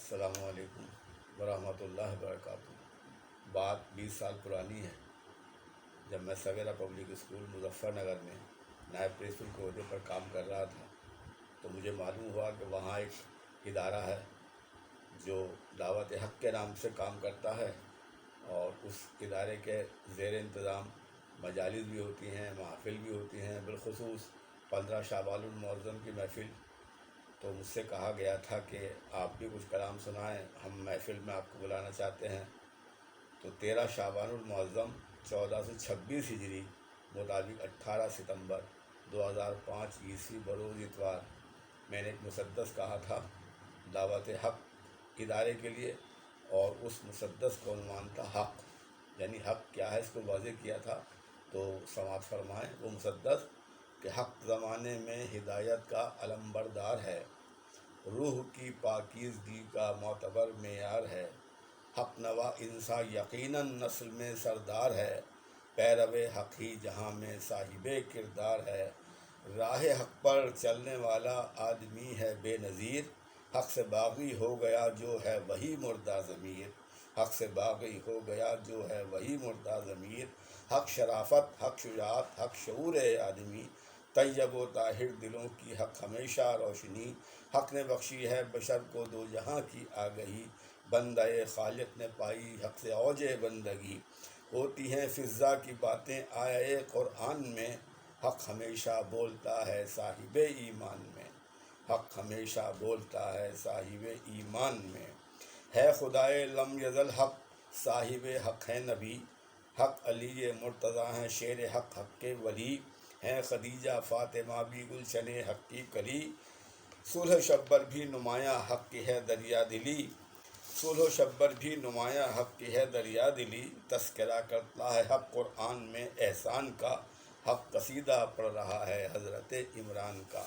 السلام علیکم ورحمۃ اللہ وبرکاتہ۔ بات 20 سال پرانی ہے، جب میں سویرا پبلک اسکول مظفر نگر میں نائب پرنسپل کے عہدے پر کام کر رہا تھا، تو مجھے معلوم ہوا کہ وہاں ایک ادارہ ہے جو دعوت حق کے نام سے کام کرتا ہے، اور اس ادارے کے زیر انتظام مجالس بھی ہوتی ہیں، محافل بھی ہوتی ہیں، بالخصوص 15 شعبان المعظم کی محفل۔ تو مجھ سے کہا گیا تھا کہ آپ بھی کچھ کلام سنائیں، ہم محفل میں آپ کو بلانا چاہتے ہیں۔ تو 13 شعبان المعظم 1426 ہجری مطابق 18 ستمبر 2005 عیسوی بروز اتوار میں نے ایک مسدس کہا تھا دعوت حق ادارے کے لیے، اور اس مسدس کا عنوان تھا حق، یعنی حق کیا ہے اس کو واضح کیا تھا۔ تو سماعت فرمائیں وہ مسدس کہ حق زمانے میں ہدایت کا علمبردار ہے، روح کی پاکیزگی کا معتبر معیار ہے، حق نوا انسان یقیناً نسل میں سردار ہے، پیرو حق ہی جہاں میں صاحب کردار ہے، راہ حق پر چلنے والا آدمی ہے بے نظیر، حق سے باغی ہو گیا جو ہے وہی مردہ ضمیر، حق سے باغی ہو گیا جو ہے وہی مردہ ضمیر، حق شرافت، حق شجاعت، حق شعور آدمی، طیب و طاہر دلوں کی حق ہمیشہ روشنی، حق نے بخشی ہے بشر کو دو جہاں کی آگہی، بندہ خالق نے پائی حق سے اوج بندگی، ہوتی ہیں فضا کی باتیں آیے قرآن میں، حق ہمیشہ بولتا ہے صاحب ایمان میں، حق ہمیشہ بولتا ہے صاحب ایمان میں، ہے خدائے لم یزل حق صاحب حق ہے نبی، حق علی مرتضیٰ ہیں شیر حق، حق کے ولی ہیں خدیجہ فاطمہ بھی گلشن حق کی کلی، صلح شبر بھی نمایاں حق کی ہے دریا دلی، صلح شبر بھی نمایاں حق کی ہے دریا دلی، تذکرہ کرتا ہے حق قرآن میں احسان کا، حق قصیدہ پڑھ رہا ہے حضرت عمران کا،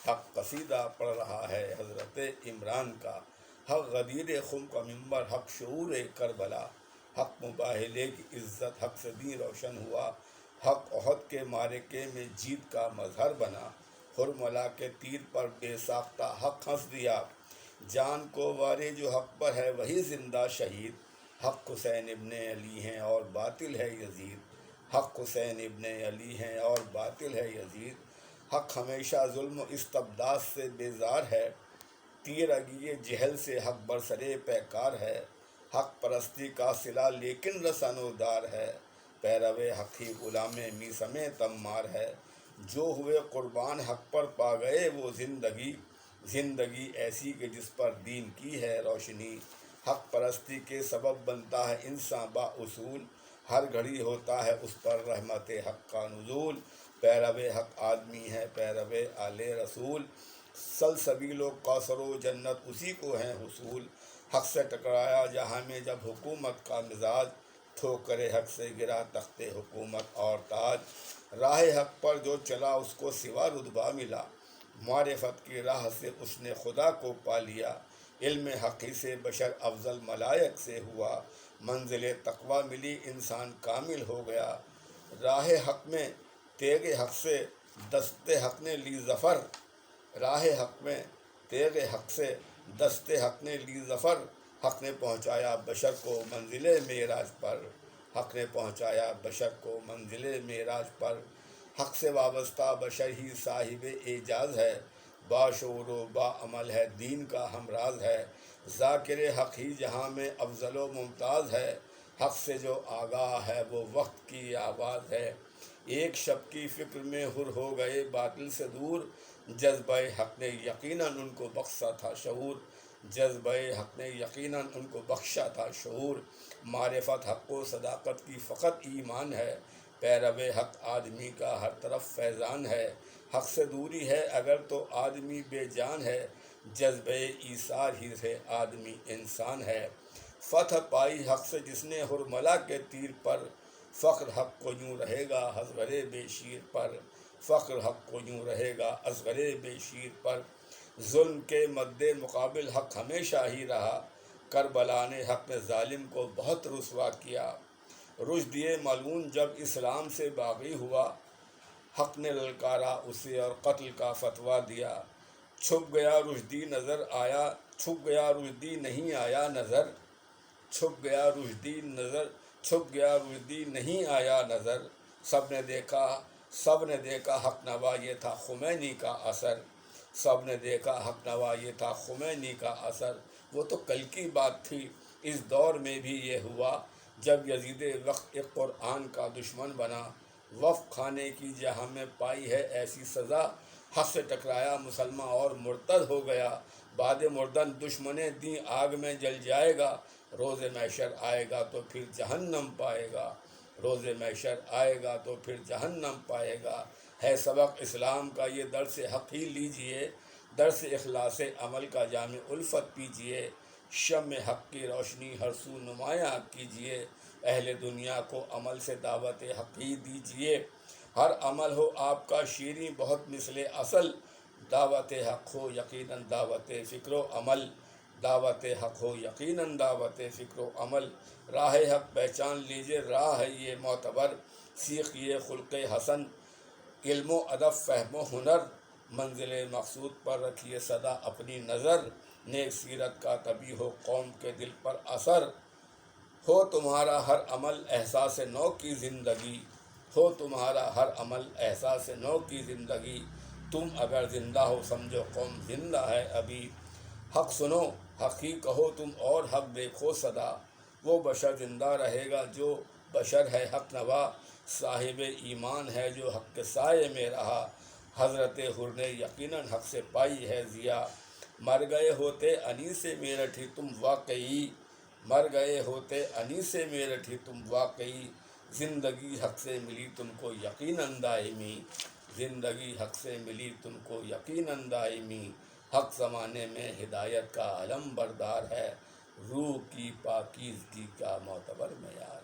حق قصیدہ پڑھ رہا ہے حضرت عمران کا، حق غدیر خم کا منبر، حق شعور کربلا، حق مباہلے کی عزت حق سے بھی روشن ہوا، حق احد کے معرکے میں جیت کا مظہر بنا، حرملا کے تیر پر بے ساختہ حق ہنس دیا، جان کو وارے جو حق پر ہے وہی زندہ شہید، حق حسین ابن علی ہیں اور باطل ہے یزید، حق حسین ابن علی ہیں اور باطل ہے یزید، حق ہمیشہ ظلم و استبداد سے بیزار ہے، تیرگی جہل سے حق برسرے پیکار ہے، حق پرستی کا صلہ لیکن رسن و دار ہے، پیرو حق ہی غلام میثم تمار ہے، جو ہوئے قربان حق پر پا گئے وہ زندگی، زندگی ایسی کہ جس پر دین کی ہے روشنی، حق پرستی کے سبب بنتا ہے انسان با اصول، ہر گھڑی ہوتا ہے اس پر رحمت حق کا نزول، پیرو حق آدمی ہے پیرو آل رسول، سلسبیل و کوثر و جنت اسی کو ہیں حصول، حق سے ٹکرایا جہاں میں جب حکومت کا مزاج، ٹھوکر حق سے گرا تخت حکومت اور تاج، راہ حق پر جو چلا اس کو سوا رتبہ ملا، معرفت کی راہ سے اس نے خدا کو پا لیا، علم حقی سے بشر افضل ملائک سے ہوا، منزل تقویٰ ملی انسان کامل ہو گیا، راہ حق میں تیغ حق سے دست حق نے لی ظفر، راہ حق میں تیغ حق سے دست حق نے لی ظفر، حق نے پہنچایا بشر کو منزل معراج پر، حق نے پہنچایا بشر کو منزل معراج پر، حق سے وابستہ بشر ہی صاحب اعجاز ہے، باشعور و با عمل ہے دین کا ہمراز ہے، ذاکر حق ہی جہاں میں افضل و ممتاز ہے، حق سے جو آگاہ ہے وہ وقت کی آواز ہے، ایک شب کی فکر میں ہر ہو گئے باطل سے دور، جذبہ حق نے یقیناً ان کو بخشا تھا شعور، جذبہ حق نے یقیناً ان کو بخشا تھا شعور، معرفت حق و صداقت کی فقط ایمان ہے، پیرو حق آدمی کا ہر طرف فیضان ہے، حق سے دوری ہے اگر تو آدمی بے جان ہے، جذبہ ایثار ہی سے آدمی انسان ہے، فتح پائی حق سے جس نے حرملا کے تیر پر، فخر حق کو یوں رہے گا اصغر بے شیر پر، فخر حق کو یوں رہے گا اصغر بے شیر پر، ظلم کے مد مقابل حق ہمیشہ ہی رہا، کربلا نے حق نے ظالم کو بہت رسوا کیا، رشدی ملعون جب اسلام سے باغی ہوا، حق نے للکارا اسے اور قتل کا فتویٰ دیا، چھپ گیا رشدی نظر آیا چھپ گیا رشدی نہیں آیا نظر، چھپ گیا رشدی نظر، چھپ گیا رشدی نہیں آیا نظر، سب نے دیکھا حق نوا یہ تھا خمینی کا اثر، سب نے دیکھا حق نوا یہ تھا خمینی کا اثر۔ وہ تو کل کی بات تھی، اس دور میں بھی یہ ہوا، جب یزید وقت ایک قرآن کا دشمن بنا، وفق کھانے کی جہاں میں پائی ہے ایسی سزا، حق سے ٹکرایا مسلمان اور مرتد ہو گیا، بعد مردن دشمن دین آگ میں جل جائے گا، روز محشر آئے گا تو پھر جہنم پائے گا، روز محشر آئے گا تو پھر جہنم پائے گا۔ ہے سبق اسلام کا یہ درس حق ہی لیجئے، درس اخلاص عمل کا جامع الفت پیجئے، شمع حق کی روشنی ہر سو نمایاں کیجئے، اہل دنیا کو عمل سے دعوت حق ہی دیجئے، ہر عمل ہو آپ کا شیریں بہت مثل اصل، دعوت حق ہو یقیناً دعوت فکر و عمل، دعوت حق ہو یقیناً دعوت فکر و عمل، راہ حق پہچان لیجئے راہ ہے یہ معتبر، سیکھیے خلق حسن علم و ادب فہم و ہنر، منزل مقصود پر رکھیے سدا اپنی نظر، نیک سیرت کا تبھی ہو قوم کے دل پر اثر، ہو تمہارا ہر عمل احساس نو کی زندگی، ہو تمہارا ہر عمل احساس نو کی زندگی، تم اگر زندہ ہو سمجھو قوم زندہ ہے ابھی، حق سنو حق ہی کہو تم اور حق دیکھو سدا، وہ بشر زندہ رہے گا جو بشر ہے حق نوا، صاحب ایمان ہے جو حق کے سائے میں رہا، حضرت حر نے یقیناً حق سے پائی ہے ضیا، مر گئے ہوتے انیس میرٹھی تم واقعی، مر گئے ہوتے انیس میرٹھی تم واقعی، زندگی حق سے ملی تم کو یقیناً دائمی، زندگی حق سے ملی تم کو یقیناً دائمی، حق زمانے میں ہدایت کا علم بردار ہے، روح کی پاکیزگی کا معتبر معیار۔